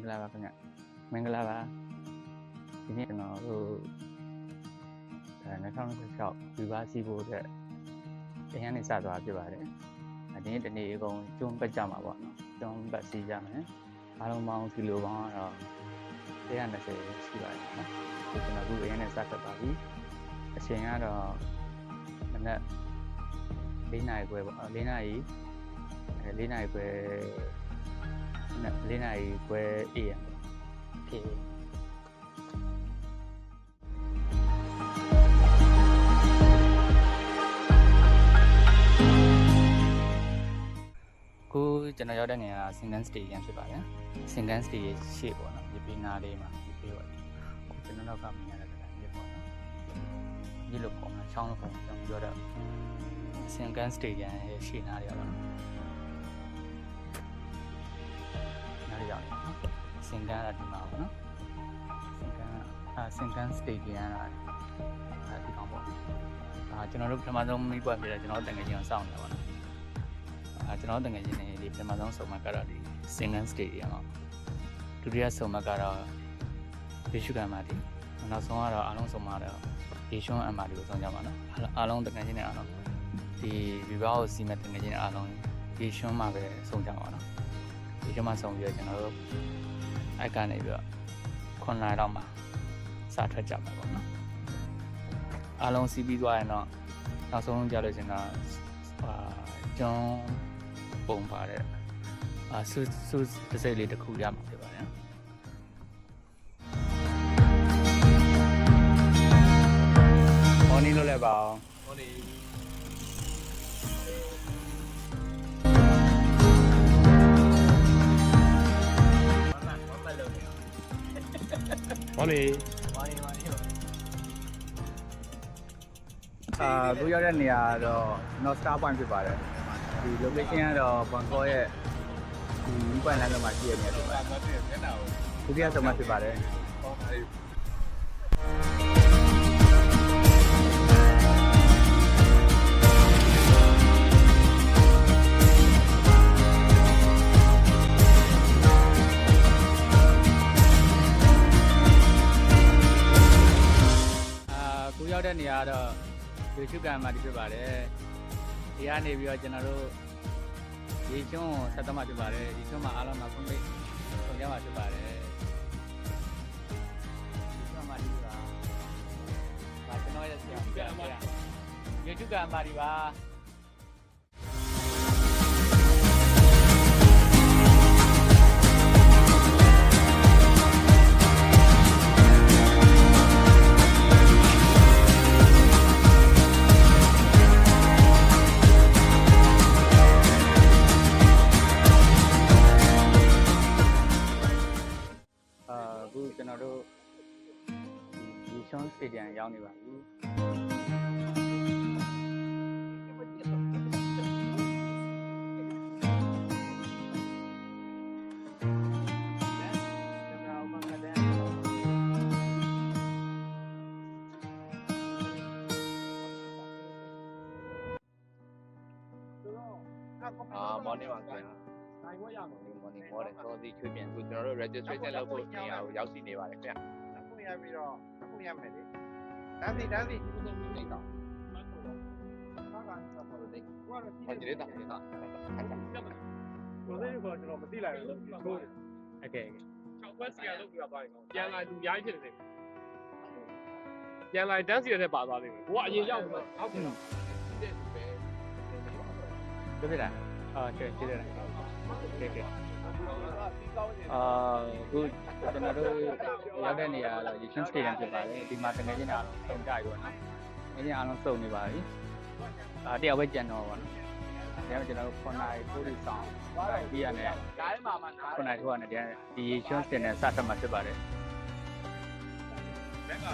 ္ဂလာပါခင်ဗျမင်္ဂလာပါဒီနေ့ကျွန်တော်တို့2026ဒီပါစီဖို့အတွက်တရားနဲ့စသွားပြပါတယ်ဒီနေ့တနေ့အကုန်ကျွန်းပတ်ကြမှာပေါ့နော်ကျွန်းပတ်စီကြမယ်အားလုံးပေါင်းကီလိုပေါင်းတော့120ရှိပါတယ်နော်ဒီကျွန်တော်တို့တရားနဲ့စတက်ပါပြီအချိန်ကတော့မနက်4နာရီခွဲပေါ့4နာရီခွဲ4နာရီခွဲ AM ဖြစ်ကိုကျွန်တော်ရောက်တဲ့နေရာစင်ကန်စတေဒီယမ်ဖြစ်ပါတယ်စင်ကန်စတေဒီရှေ့ပေါ့နော်ဒီပေးနာလေးမှာဒီပေးပါကိုကျွန်တော်ကမြင်ရတဲ့နေရာပေါ့နော်ဒီလိုပေါ့နော်ချောင်းလို့ပေါ့ကျွန်တော်ပြောတော့စင်ကန်စတေဒီယမ်ရဲ့ရှေ့နားလေးပါနော်နားလေးရောက်နေနော်စင်ကန်ကဒီမှာပေါ့နော်စင်ကန်စတေဒီယမ်ကဒီကောင်ပေါ့ကျွန်တော်တို့ပထမဆုံးမိပွက်ပြတယ်ကျွန်တော်တငယ်ချင်းအောင်စောင့်နေပါတော့ကျွန်တော်တငယ်ချင်းတွေဒီပထမဆုံးဆုံမှကတော့ဒီစင်ကန်စတေဒီယမ်ပေါ့ဒုတိယဆုံမှကတော့ရေရှုကန်မာတီနောက်ဆုံးကတော့အားလုံးဆုံမှတော့ရေရှုံအမ်မာတီကိုဆုံးကြပါတော့အားလုံးတငယ်ချင်းတွေအားလုံးဒီရီဘာကိုစီမံတငယ်ချင်းတွေအားလုံးရေရှုံမှာပဲဆုံးကြပါတော့ရေရှုံမှာဆုံးပြီးတော့ကျွန်တော်တို့အိုက်ကနေပြီးတော့9နာရီလောက်မှာစထွက်ကြမှာပေါ့နော်အားလုံးစီးပြီးသွားရင်တော့နောက်ဆုံးကြလို့ရှင်တော့ကျွန်းပုံပါတဲ့ဆူတစ်စိတ်လေးတစ်ခုရမှာဖြစ်ပါတယ်။မော်နီလို့လည်းပါအောင်။မော်နီ။မော်နီကိုရောက်တဲ့နေရာတော့ North Star Point ဖြစ်ပါတယ်ဒီ location ကတော့ Bangkok ရဲ့ဒီ point လမ်းမှာရှိရနေတယ်ဖြစ်ပါတယ်ဒုတိယဆုံးမှဖြစ်ပါတယ်ကိုရောက်တဲ့နေရာတော့ရေရှုကန်မှာဖြစ်ပါတယ်ဒီကနေပြီးတော့ကျွန်တော်တို့ရေကျွန်းဆက်သွားမှာဖြစ်ပါတယ်ဒီကျွန်းမှာအားလုံးမှာခွင့်ပေးဆောင်ကြမှာဖြစ်ပါတယ်ဒီကျွန်းမှာဒီကကျွန်တော်ရဲ့ဆရာရေရှုကန်မှာဒီပါကျွန်တော်တို့ဒီရှွန်စတေဒီယမ်ရောက်နေပါပြီမော်နီပါခင်ဗျာနိုင်ခွင့်ရမှာမော်နီမော်တယ်စောစီချွေးပြန်သူကျွန်တော်တို့ registration လုပ်ဖို့နေရာကိုရောက်ရှိနေပါတယ်ခင်ဗျာအခုရပြီးတော့အခုရမယ်လေတန်းစီဒီလိုမျိုးနေတော့ဟောဒီလေးတော့ဒီတော့ကိုလေးကကျွန်တော်မသိလိုက်ဘူးဟုတ်တယ်โอเค6ဘက်စီရလုပ်ပြီးတော့ပါတယ်ပြန်လာသူရိုင်းဖြစ်နေတယ်ပြန်လာတန်းစီရတဲ့ပါသွားလိမ့်မယ်ကိုကအရင်ရောက်ပြီးတော့ဟုတ်ပြီပြပြတာကျေးဇူးတင်ကဲခုကျွန်တော်တို့ရောက်တဲ့နေရာကတော့ Yishun Stadium ဖြစ်ပါတယ်ဒီမှာတကယ်ချင်းအားလုံးစုံကြပြီပေါ့နော်ငင်းအားလုံးစုံနေပါပြီတယောက်ပဲကြံတော့ပါနော်ဒါပေမဲ့ကျွန်တော်တို့9နာရီပို့ပြီးဆောင်ပြီးရတယ်9နာရီထိုးရတယ်ဒီ Yishun Stadium စတက်မှာဖြစ်ပါတယ်ဘက်ကတ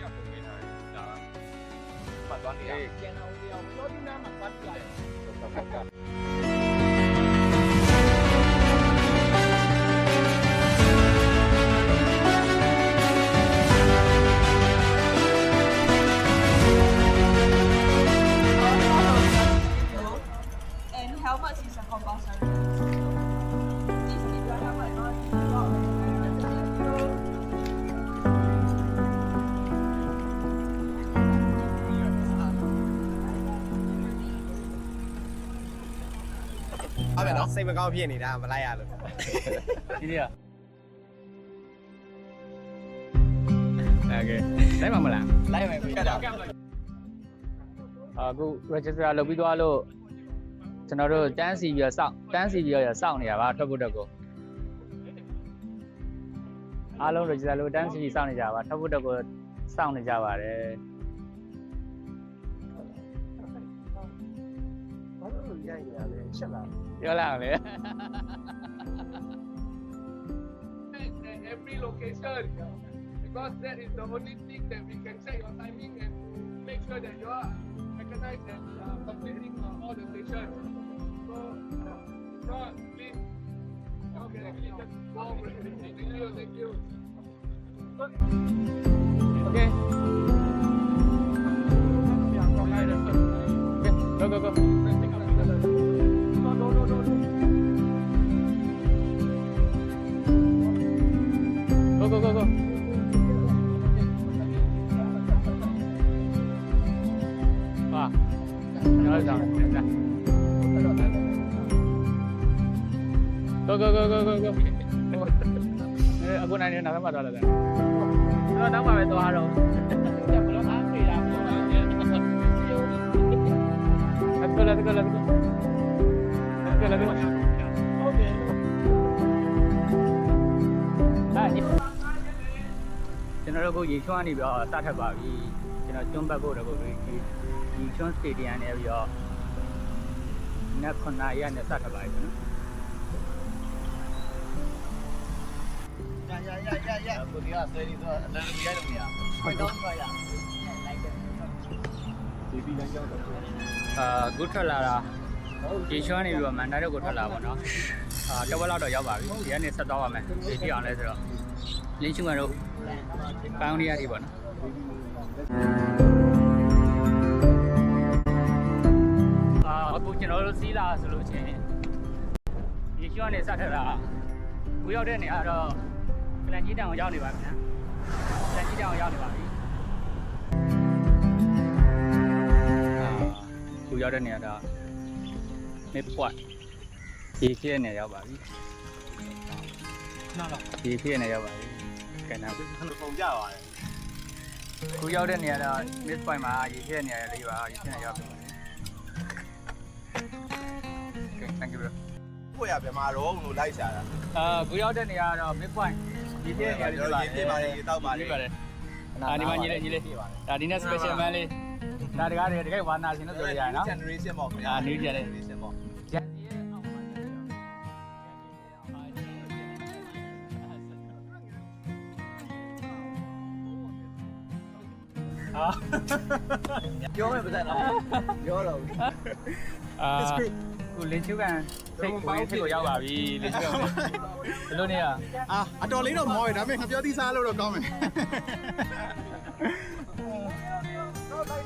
ယောက်ပုံပေးထားတယ်ဒါမှသွားနေတယ်ကျန်အောင်ပြောဒီနားမှာပတ်ပြတယ်How much is the compulsory? This is how much? စိတ်မကောင်းဖြစ်နေတာမလိုက်ရလို့ ဒီနေ့โอเคလိုက်မှာမလား လိုက်မယ်ပြတ်တာ အခု register လုပ်ပြီးသွားလို့ကျွန်တော်တို့တန်းစီပြီးတော့စောင့်နေရပါထွက်ဖို့တက်ကိုအားလုံး register လို့တန်းစီပြီးစောင့်နေကြပါထွက်ဖို့တက်ကိုစောင့်နေကြပါတယ် ဘာလို့ရိုက်နေရလဲချက်လာ ပြောလိုက်အောင်လေ every location because that is the only thing that we can check your timing and make sure that you are recognized and completing all the stations. So, not please. Okay, actually just go over it. Thank you. Okay. Go, go, go. Go, go, go, go. Wow. Nói rằng Go, go, go, go, go, go. Aku này nên nào mà đó là gì? Nó đóng vàoตัวเราจะมาล้างสีดำแล้วเนี่ยก็เลยโอเคได้ကျွန်တော်တို့ကိုရေချွမ်းနေပြီးတော့စထပ်ပါပြီကျွန်တော်ကျွန်းဘက်ဖို့တော့ကိုဒီချွန်းစတေဒီယမ်နဲ့ပြီးတော့နက်9ရက်နဲ့စထပ်ပါပြီနော်ရကိုဒီကဆွဲနေတော့အလန်ကြီးရိုက်လို့မရဘူးတော့ဆွဲရလိုက်တယ်ဒီပြီးလမ်းကြောင်းတော့အခုထွက်လာတာရေချွမ်းနေပြီးတော့မန်တိုင်းတို့ကိုထွက်လာပါတော့တဝက်လောက်တော့ရောက်ပါပြီဒီကနေဆက်သွားပါမယ်ဒီပြအောင်လဲဆိုတော့လင်းချူမတို့ပေါင်းနေရပြီပေါ့နော်အခုကျွန်တော်တို့စီးလာဆိုလို့ချင်းရေချွမ်းနေဆက်ထက်တာကိုရောက်တဲ့နေရာတော့ကလန်ကြီးတောင်ရောက်နေပါပြီနော်ကလန်ကြီးတောင်ရောက်နေပါပြီကိုရောက်တဲ့နေရာတော့မေပွတ်ရေဖြစ်နေရောက်ပါပြီနော်ရေဖြစ်နေရောက်ပါပြီကဲနောက်ပုံကြပါတယ်ကိုရောက်တဲ့နေရာတော့ miss point မှာရေဖြစ်နေရလေးပါရေဖြစ်နေရောက်ပြီကဲ thank you bro ကိုရပြန်มาတော့လို့လိုက်ရှာတာကိုရောက်တဲ့နေရာတော့ miss point ရေဖြစ်နေရလေးပါရေပြပါတယ်ရေတောက်ပါတယ်ဒီမှာညီလေးဒါဒီနေ့ special man လေးဒါတကားတကယ်ဝါနာရှင်လို့ဆိုရရနော် generation ပေါ့ခင်ဗျာ new generation ပေါ့ပြောမယ်ပတ်သက်တော့ပြောတော့ကိုလင်းချူကန်စိတ်ကိုရောက်ပါပြီလင်းချူကန်ဘယ်လိုနေရအတော်လေးတော့မောရဒါပေမဲ့ငါပြောသီးစားလို့တော့ကောင်းမယ်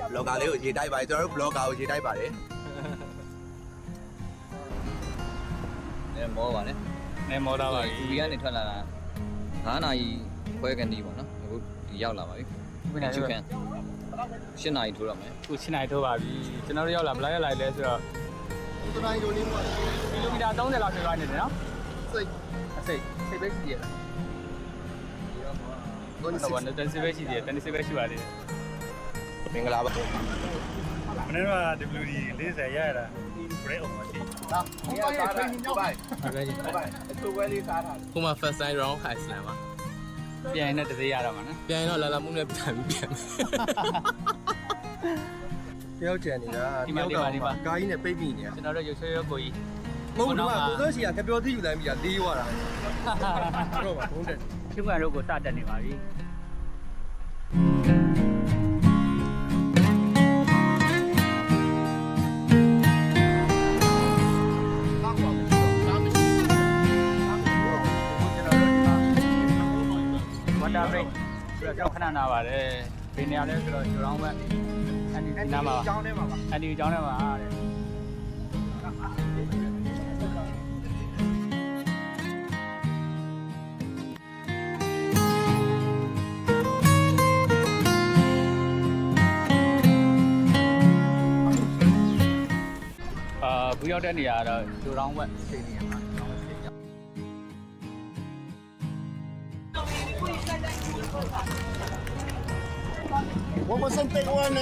ဘလော့ဂါလေးကိုရေးတိုက်ပါတယ်ကျွန်တော်တို့ဘလော့ဂါကိုရေးတိုက်ပါတယ်မောပါနဲ့နေမောတော့ပါပြီဒီကနေထွက်လာတာ9နာရီခွဲကနေပေါ့နော်အခုဒီရောက်လာပါပြီခုနက10နာရီထိုးရမယ်ခု10နာရီထိုးပါပြီကျွန်တော်တို့ရောက်လာဘယ်လောက်ရောက်လာလဲဆိုတော့တနိုင်တိုလေးပေါ့ကီလိုမီတာ30လောက်ထွက်သွားနေတယ်နော်စိတ်ပဲရှိရလားဘယ်လိုလဲတန်စိပဲရှိတယ်တန်စိပဲရှိပါလေမင်္ဂလာပါမနေ့က WD 40ရရတာဘရက်အောင်မရှိဟာဘုရားစားတာဘိုင်အချိုးဝဲလေးစားတာခုမှ first time round high slam ပါပြန်ရင်တစ်သေးရတော့မှာနော်ပြန်ရင်တော့လာလာမှုနဲ့ပြန်ပြီးပြန်တယောက်ကျန်နေတာဒီမှာကားကြီးနဲ့ပိတ်ပြီးနေတာကျွန်တော်တို့ရုပ်ချွေးရုပ်ကိုကြီးမဟုတ်တော့ကိုစိုးချီကကပြောသိယူလိုက်ပြီးတာလေးရွာတာတော့ပါဘုံးတက်ချူကန်တို့ကိုစတက်နေပါပြီဝါတာဘရိတ်ဆိုတော့ခဏနာပါတယ်ဘယ်နေရာလဲဆိုတော့ကျောင်းဘက်အန်ဒီနားမှာကျောင်းထဲမှာပါအန်ဒီကျောင်းထဲမှာတဲ့ဘူးရ ရောက်တဲ့နေရာကတော့ဂျိုတောင်းဝက်စတေဒီယမ်မှာကျွန်တော်စတေဒီယမ် 我们是台湾呢。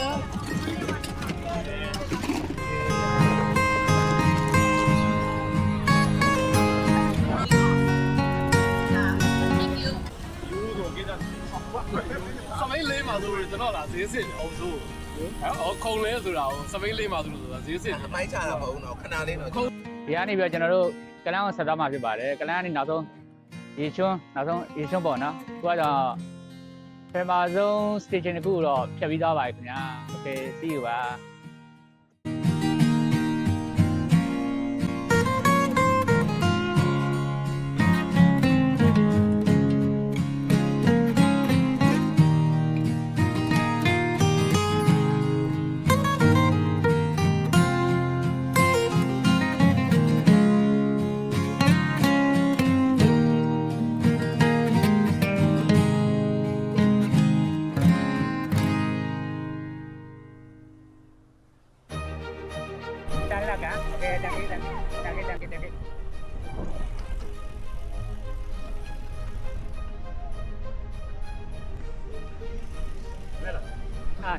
စပိန်လေးမှာဆိုရင်ကျွန်တော်လာဈေးစစ်အောင်ဆိုအော်ခုံလဲဆိုတာကိုစပိန်လေးမှာဆိုလို့ဆိုတာဈေးစစ် မိုင်းချတာမဟုတ်တော့ခဏလေးတော့ ဒီကနေပြီးတော့ကျွန်တော်တို့ကလန်းကိုဆက်သွားမှာဖြစ်ပါတယ်ကလန်းကနေနောက်ဆုံးရေချွန်းပေါ့နော်သူကတော့ပထမဆုံး station တစ်ခုတော့ဖြတ်ပြီးသွားပါပြီခင်ဗျာ okay see you ပါ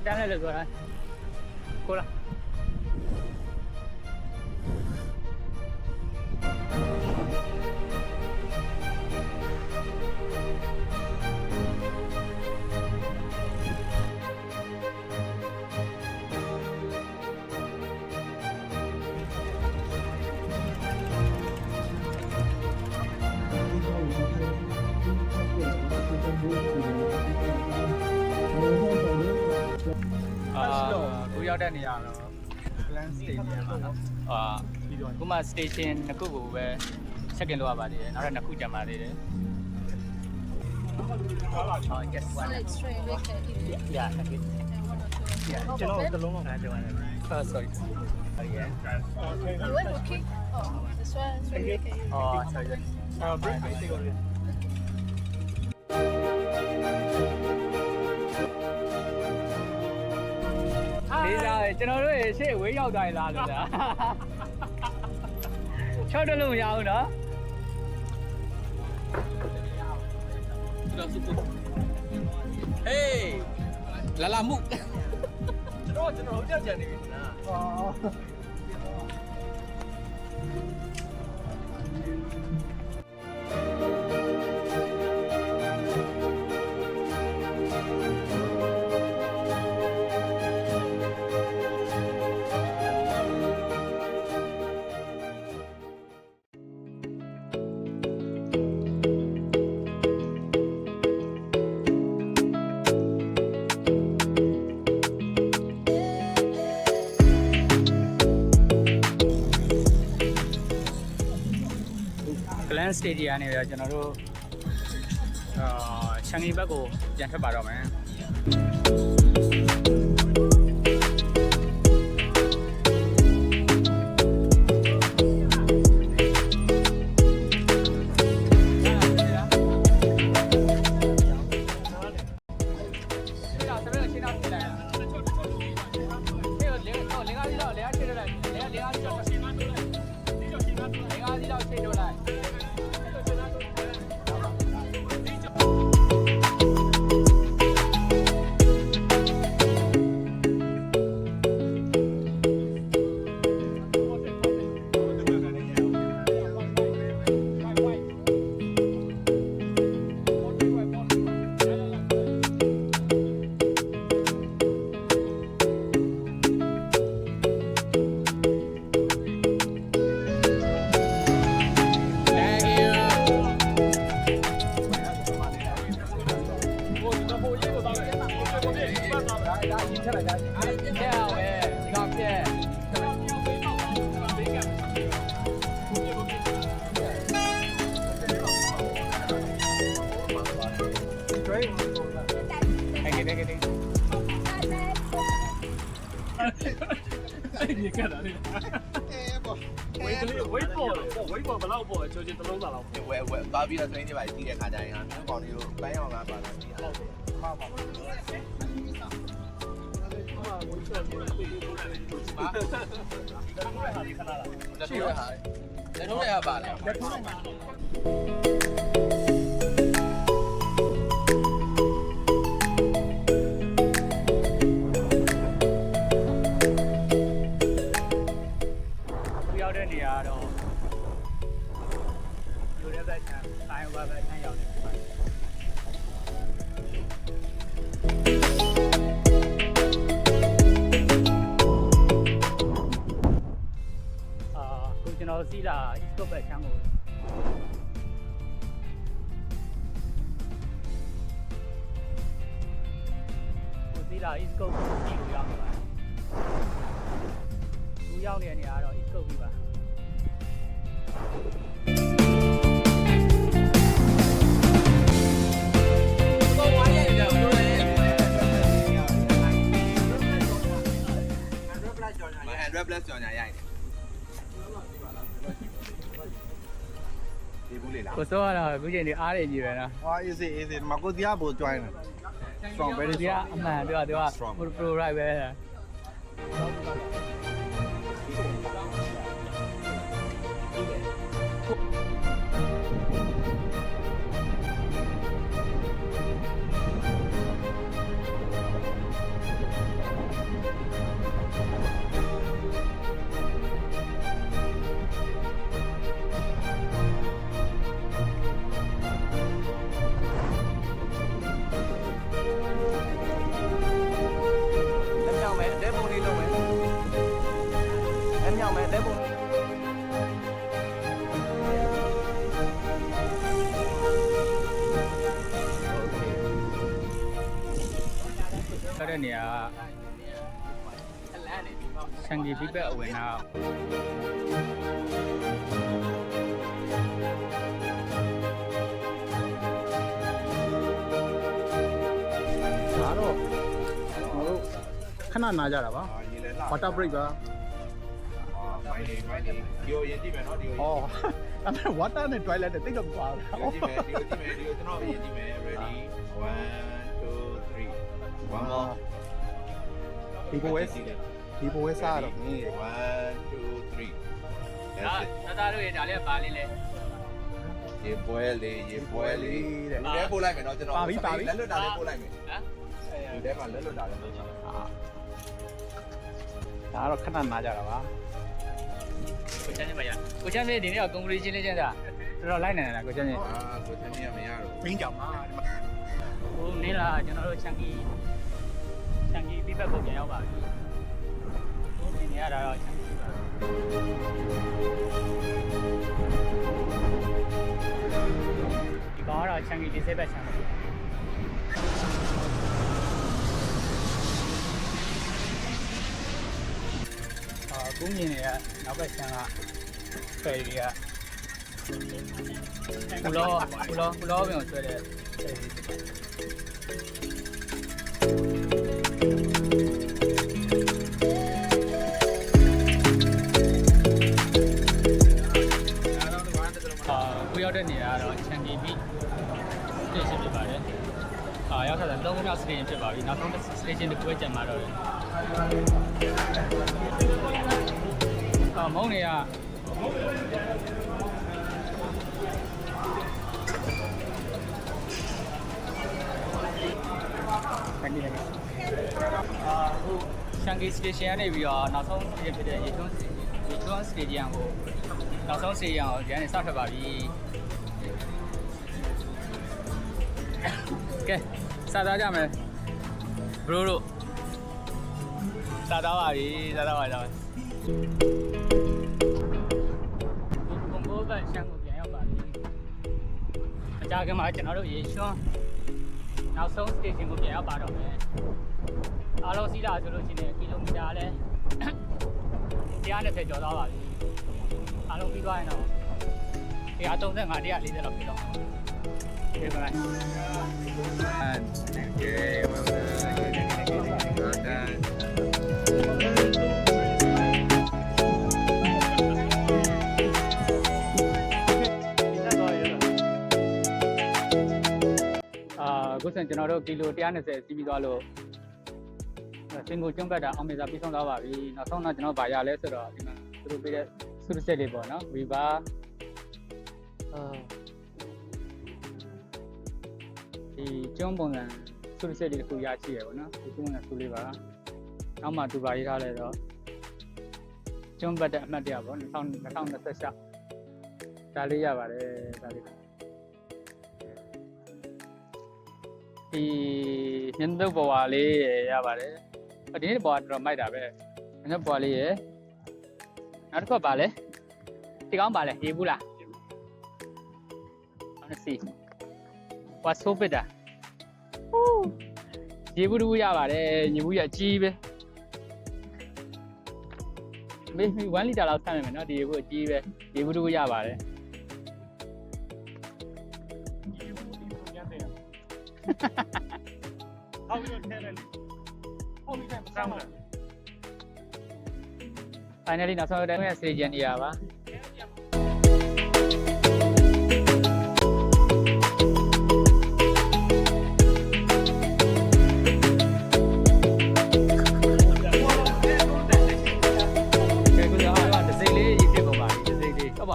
တန်းလိုက်လို့ဆိုတာကိုလာကိုရောက်တဲ့နေရာတော့ Plan Stadium ပါနော်ပြီးတော့ခုမှ station နှစ်ခုကိုပဲ check in လုပ်ရပါသေးတယ်နောက်ထပ်နှစ်ခုကျန်ပါသေးတယ် yes one Like straight away, yeah thank you yeah ကျွန်တော်တလုံးလောက်ပြောရတယ် sorry yeah you went okay? Oh, this one straight away. oh sorry break သိကော လေးစားကျွန်တော်တို့ရှေ့ဝေးရောက်သွားလားလို့လားချောက်တယ်လို့မရဘူးနော် ဟေးလာလာမှု ကျွန်တော်ကြောက်ကြနေပြီနော် Glen Stadium နေပြီးတော့ကျွန်တော်တို့ရှန်ဂီဘက်ကိုပြန်ထွက်ပါတော့မယ်你干啥呢？微博不老播，就这လုံးစားလောက် ဝဲသွားပြီးတော့ train တွေပါတီးတဲ့ခါကျရင်ဟာမျိုးကောင်တွေကိုပန်းရောင်လာပါလားတီးတာ ပါလား သူရောက်တဲ့နေရာကတော့ယူတဲ့ဘက်ချမ်းဆိုင်ဘက်ချမ်းရောက်နေပြီခုကျွန်တော်စီးလာ East Coast ဘက်ချမ်းကိုစီးလာ East Coast ကိုရောက်နေပါတယ်သူရောက်နေတဲ့နေရာကတော့ East Coast ပြီပါ100 plus ကြော်ညာရိုက်တယ်ဒီဘူးလေးလား ကိုစောကတော့အခုချိန်ဒီအားနေကြီးပဲနော် ဟာ easy ဒီမှာကိုတရားပို့ join တယ် strong very ဒီကအမှန်ပြောသူက pro right ပဲတဲ့နေရာဆန်ကြီးပြပအဝင်နာဒါတော့ခဏနာကြတာပါ ရေလဲလာ water break ပါ မိုင်းနေဒီကိုရင်ကြည့်မယ်နော်ဒီကို အော်အဲ့ဒါ water နဲ့ toilet နဲ့တိတ်တော့ပါဘူး ကြည့်မယ်ဒီကိုကျွန်တော်ရင်ကြည့်မယ် ready 1 2 3 one more ဒီဘဝဲစားတော့နေ 1 2 3 သားတို့ရေဒါလေးပါလေးလေ ရေပွဲလေးတဲ့လူထဲပို့လိုက်မယ်နော်ကျွန်တော်လက်လွတ်တာလေးပို့လိုက်မယ် ဟမ် လူထဲမှာလက်လွတ်တာလေးပို့ချင် ဒါကတော့ခဏနာကြတာပါ ကိုချမ်းနေမရကိုချမ်းနေဒီနေ့က congratulation လေးကျင်းတာတော်တော်လိုက်နေတယ်ကိုချမ်းနေ ကိုချမ်းကြီးကမရတော့ မင်းကြောင်ပါဒီမှာ ဟိုနေလာကျွန်တော်တို့ချန်ကီပြပကိုပြန်ရောက်ပါပြီဒီနေရာတော့ချန်ကီပါဒီကောင်ကတော့ချန်ကီဒီဆက်ဘက်ချန်ပါကုန်းမြင်တွေကနောက်ဘက်ချန်ကဖယ်ရီကကူလောပင်ကိုဆွဲတဲ့ဖယ်ရီကိုရောက်တဲ့နေရာကတော့ချန်ကီဘီစတေရှင်ဖြစ်ပါတယ်ရောက်တာ3ခုမြောက်စတေရှင်ဖြစ်ပါပြီနောက်ဆုံးစတေရှင်တစ်ခုပဲကျန်မှာတော့တယ်မုံတွေကရှန်ကီစတေရှင်ကနေပြီးတော့နောက်ဆုံးစတေရှင်ဖြစ်တဲ့ရေထွန်းစတေဂျီယံကိုနောက်ဆုံးစတေဂျီယံကိုရန်နေစထွက်ပါပြီကဲစားသားကြမယ်ဘရိုတို့စားသားပါပြီစားသားပါကြပါဘုံဘိုးကရှန်ကိုပြန်ရောက်ပါပြီအကြခင်မှာကျွန်တော်တို့ရေရွှန်းနောက်ဆုံးစတေရှင်ကိုပြန်ရောက်ပါတော့မယ်အားလုံးစီးလာဆိုလို့ရှိရင်ကီလိုမီတာလဲ120ကျော်သွားပါပြီအားလုံးပြီးသွားရင်တော့135 140လောက်ပြီးတော့Okay, bye. Okay, well done. အခုစံကျွန်တော်တို့ကီလို120စီးပြီးသွားလို့ စင်ကိုကျွန်းဘက်တာအောင်မြင်စွာပြီးဆုံးသွားပါပြီနောက်ဆုံးတော့ကျွန်တော်ဗာရလဲဆိုတော့ဒီမှာသူတို့ပေးတဲ့ဆုရစ်လေးပေါ့နော် River ဒီကျွန်းပုံစံဆုရစ်လေးတစ်ခုရရှိရပေါ့နော်ဒီကျွန်းကဆုလေးပါနောက်မှသူဗာရေးထားလဲတော့ကျွန်းဘက်တဲ့အမှတ်တရပေါ့2026ဒါလေးရပါတယ်ဒါလေးဒီညနေတော့ဘွားလေးရပါတယ်ဒီနေ့ဘွားတော်မိုက်တာပဲညနေဘွားလေးရနောက်တစ်ခါပါလဲဒီကောင်းပါလဲရေးဘူးလားအောင်စီဝါဆိုးပစ်တာရေးဘူးတူရပါတယ်ညီဘူးရကြီးပဲမေး1လီတာလောက်ဆမ်းမယ်နော်ဒီရေးဘူးအကြီးပဲရေးဘူးတူရပါတယ်အောက်ပြီးတော့ထဲလိုက်လေအောက်ပြီးတော့ဆမ်းမလား finally နောက်ဆုံးတဲ့ station နေရာပါ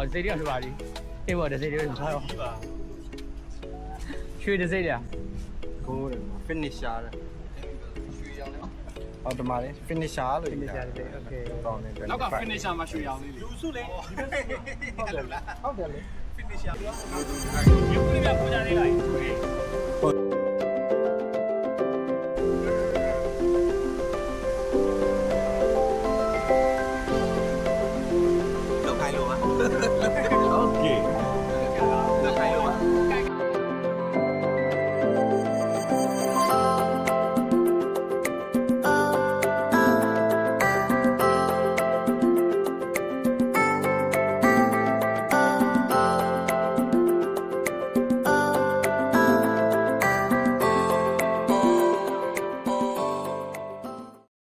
ဒစိတ်ရဖြစ်ပါလိအေးပေါ့ဒစိတ်ရထားတော့ရွှေဒစိတ်ရ ကိုယ် finisher တဲ့ဟောဒီမှာလေ finisher လို့ finisher ဒစိတ် okay ကောင်းတယ် နောက်က finisher မှာရွှေရောင်လေး လူစုလေဟုတ်လားဟုတ်တယ်လေ finisher ရုပ်ကလေးကပူကြလေးလိုက်လောက်ခိုင်းလို့ပါ